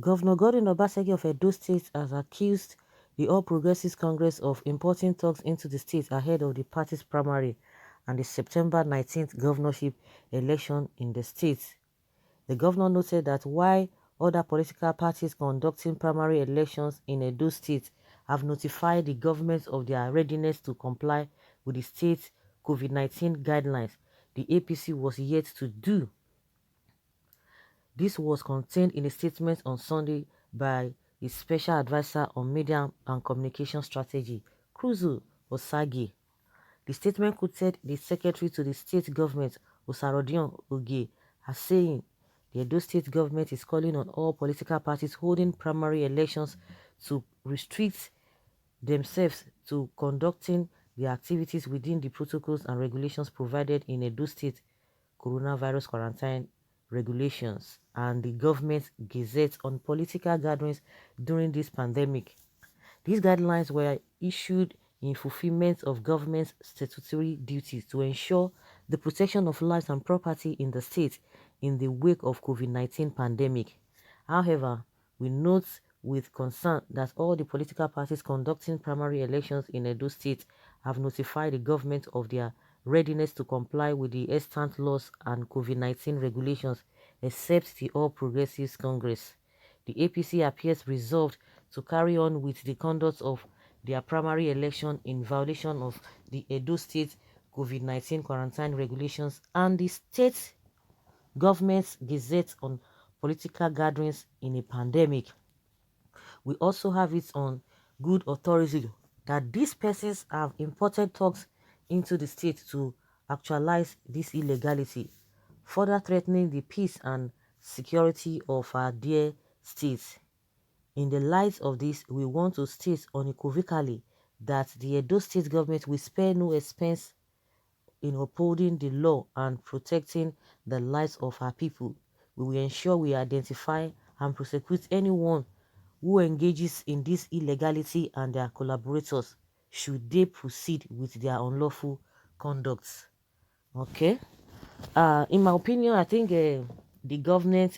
Governor Gordon Obaseki of Edo State has accused the All Progressives Congress of importing thugs into the state ahead of the party's primary and the September 19th governorship election in the state. The governor noted that while other political parties conducting primary elections in Edo State have notified the government of their readiness to comply with the state's COVID-19 guidelines, the APC was yet to do. This was contained in a statement on Sunday by its special advisor on media and communication strategy, Kruzu Osagi. The statement quoted the secretary to the state government, Osarodion Oge, as saying the Edo state government is calling on all political parties holding primary elections to restrict themselves to conducting their activities within the protocols and regulations provided in Edo State coronavirus quarantine regulations and the government gazette on political gatherings during this pandemic. These guidelines were issued in fulfillment of government's statutory duties to ensure the protection of lives and property in the state in the wake of COVID-19 pandemic. However, we note with concern that all the political parties conducting primary elections in Edo State have notified the government of their readiness to comply with the extant laws and COVID-19 regulations, except the All Progressives Congress. The APC appears resolved to carry on with the conduct of their primary election in violation of the Edo State COVID-19 quarantine regulations and the state government's gazette on political gatherings in a pandemic. We also have it on good authority that these persons have imported thugs into the state to actualize this illegality, further threatening the peace and security of our dear state. In the light of this, we want to state unequivocally that the Edo State government will spare no expense in upholding the law and protecting the lives of our people. We will ensure we identify and prosecute anyone who engages in this illegality and their collaborators should they proceed with their unlawful conduct. Okay. In my opinion, I think the governor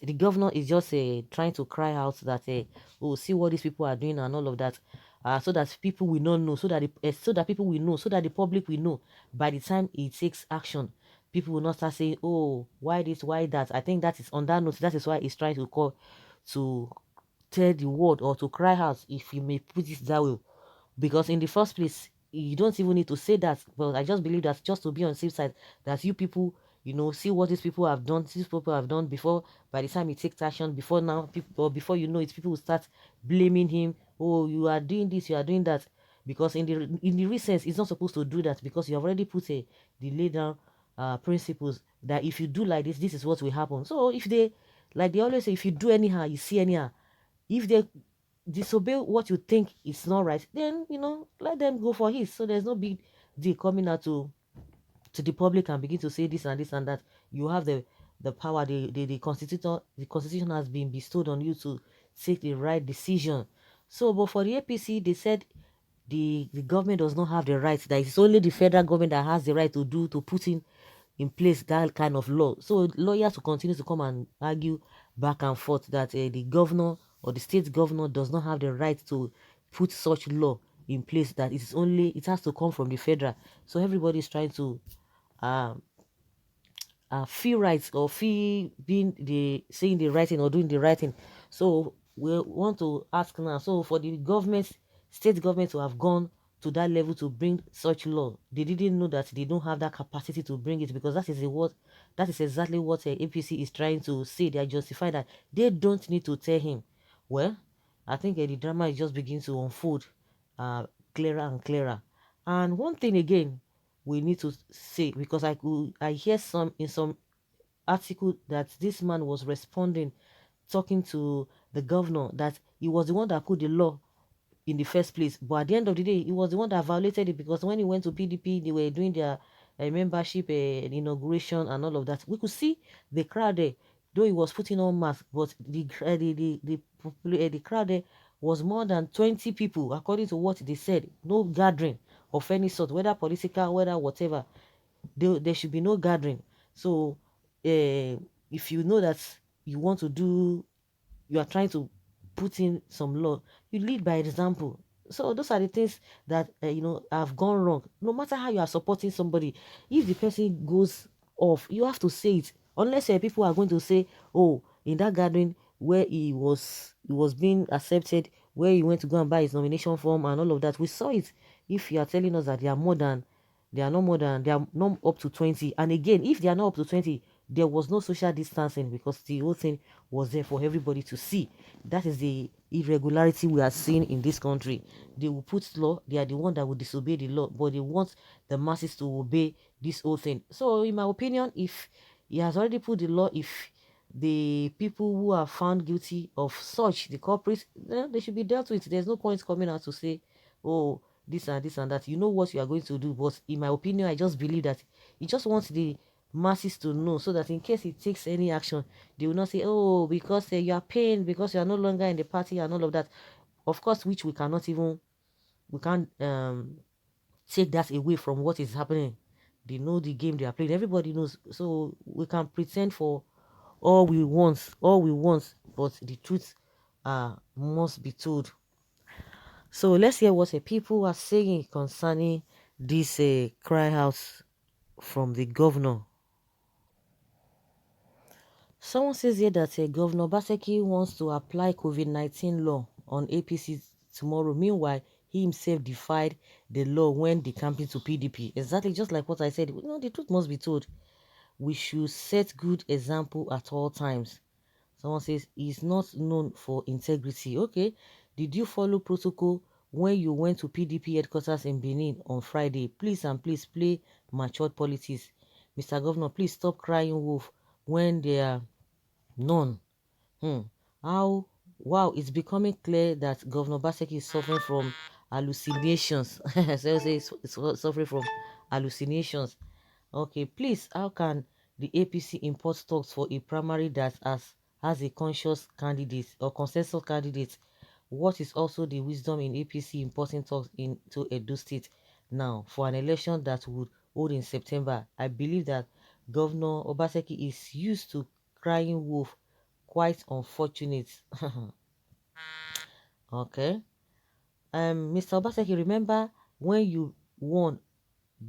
is just trying to cry out that, oh, see what these people are doing and all of that, so that people will not know, so that people will know, so that the public will know. By the time he takes action, people will not start saying, oh, why this, why that. I think that is on that note. That is why he's trying to call to tell the world or to cry out, if you may put it that way, because in the first place you don't even need to say that. But I just believe that just to be on safe side, that you people, see what these people have done, before. By the time he takes action, before now people, or before you know it, people will start blaming him. Oh, you are doing this, you are doing that. Because in the recent, it's not supposed to do that, because you have already put the lay down principles that if you do like this is what will happen. So if they, like they always say, if you do anyhow, you see anyhow. If they disobey what you think is not right, then let them go for it. So there's no big deal coming out to the public and begin to say this and this and that. You have the power. The constitution has been bestowed on you to take the right decision. So, but for the APC, they said the government does not have the right, that it's only the federal government that has the right to put in place that kind of law. So lawyers will continue to come and argue back and forth that the governor or the state governor does not have the right to put such law in place, that it has to come from the federal. So everybody is trying to uh, feel right, or feel being the saying the right thing or doing the right thing. So we want to ask now, so for the government, state government, to have gone to that level to bring such law, they didn't know that they don't have that capacity to bring it, because that is exactly what APC is trying to say. They are justifying that they don't need to tell him. Well, I think the drama is just beginning to unfold clearer and clearer. And one thing again we need to say, because I hear some in some article that this man was responding, talking to the governor, that he was the one that put the law in the first place, but at the end of the day he was the one that violated it, because when he went to PDP, they were doing their membership inauguration and all of that. We could see the crowd there, though he was putting on mask, but the crowd there was more than 20 people, according to what they said. No gathering of any sort, whether political, whether whatever. There should be no gathering. So if you know that you want to do, you are trying to put in some law. You lead by example. So those are the things that have gone wrong. No matter how you are supporting somebody, if the person goes off, you have to say it. Unless people are going to say, oh, in that gathering where he was being accepted, where he went to go and buy his nomination form and all of that, we saw it. If you are telling us that they are not up to 20, and again, if they are not up to 20, there was no social distancing because the whole thing was there for everybody to see. That is the irregularity we are seeing in this country. They will put law, they are the one that will disobey the law, but they want the masses to obey this whole thing. So in my opinion, if he has already put the law, if the people who are found guilty of such, the culprits, then they should be dealt with. There's no point coming out to say, oh, this and that. You know what you are going to do. But in my opinion, I just believe that he just wants the masses to know, so that in case he takes any action, they will not say, oh, because you are paying, because you are no longer in the party and all of that. Of course, which we can't take that away from what is happening. They know the game they are playing. Everybody knows. So we can pretend for all we want, but the truth must be told. So let's hear what the people are saying concerning this cry house from the governor. Someone says here that Governor Obaseki wants to apply COVID-19 law on APC tomorrow. Meanwhile, he himself defied the law when decamping to PDP. Exactly just like what I said. The truth must be told. We should set good example at all times. Someone says he's not known for integrity. Okay, did you follow protocol when you went to PDP headquarters in Benin on Friday? Please and please play matured politics. Mr. Governor, please stop crying wolf when there are none. How wow, it's becoming clear that Governor Baseki is suffering from hallucinations. So it's suffering from hallucinations. Okay, please, how can the APC import talks for a primary that has a conscious candidate or consensus candidate? What is also the wisdom in APC importing talks into Edo State now for an election that would hold in September? I believe that Governor Obaseki is used to crying wolf. Quite unfortunate. Okay. Mr. Obaseki, remember when you won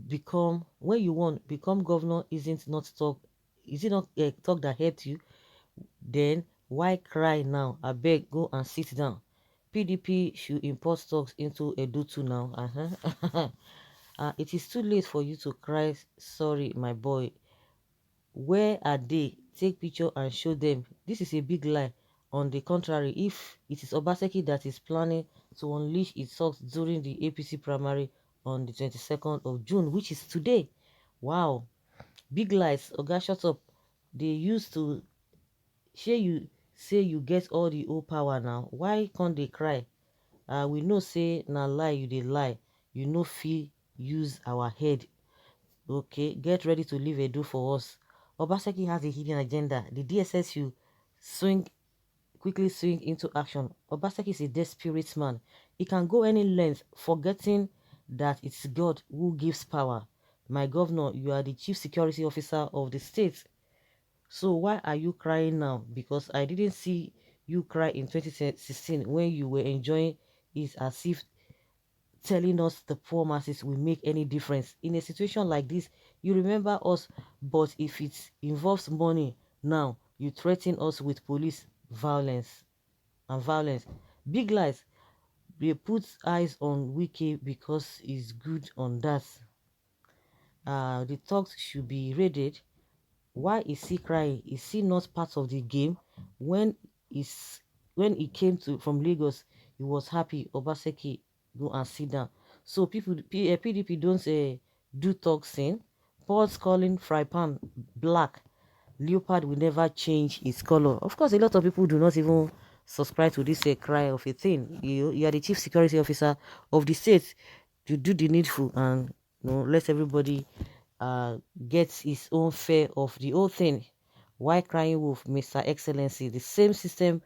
become governor, is it not a talk that helped you? Then why cry now? I beg, go and sit down. PDP should import stocks into Edo now. It is too late for you to cry. Sorry, my boy. Where are they? Take picture and show them. This is a big lie. On the contrary, if it is Obaseki that is planning to unleash its talks during the APC primary on the 22nd of June, which is today. Wow. Big lies. Oga, shut up. They used to share you say you get all the old power now. Why can't they cry? We know say na lie you dey lie. You know fit use our head. Okay, get ready to leave Edo for us. Obaseki has a hidden agenda. The DSS should quickly swing into action. Obaseki is a desperate man. He can go any length, forgetting that it's God who gives power. My governor, you are the chief security officer of the state. So why are you crying now? Because I didn't see you cry in 2016 when you were enjoying it, as if telling us the poor masses will make any difference. In a situation like this, you remember us, but if it involves money, now you threaten us with police violence. Big lies. They put eyes on Wiki because he's good on that. The talks should be raided. Why is he crying? Is he not part of the game? When is when he came to from Lagos, he was happy. Obaseki, go and sit down. So PDP don't say do talk sin. Paul's calling fry pan black. Leopard will never change its color. Of course, a lot of people do not even subscribe to this cry of a thing. You are the chief security officer of the state. You do the needful and let everybody gets his own fare of the whole thing. Why crying wolf, Mr. Excellency? The same system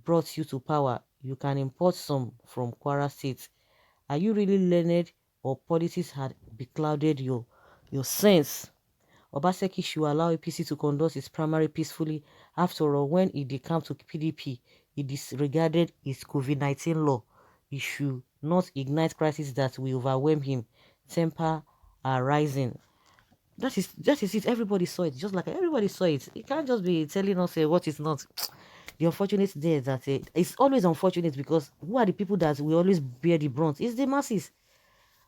brought you to power. You can import some from Kwara State. Are you really learned, or politics had beclouded your sense? Obaseki should allow APC to conduct its primary peacefully. After all, when he decamped to PDP, he disregarded his COVID-19 law. He should not ignite crises that will overwhelm him. Temper are rising. That is it. Everybody saw it. Just like everybody saw it. You can't just be telling us what is not. The unfortunate there is that it's always unfortunate because who are the people that will always bear the brunt? It's the masses.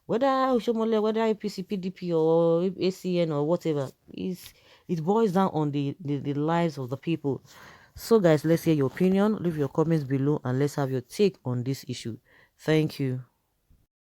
Whether Oshiomole, whether APC, PDP, or ACN, or whatever, it boils down on the lives of the people. So, guys, let's hear your opinion. Leave your comments below and let's have your take on this issue. Thank you.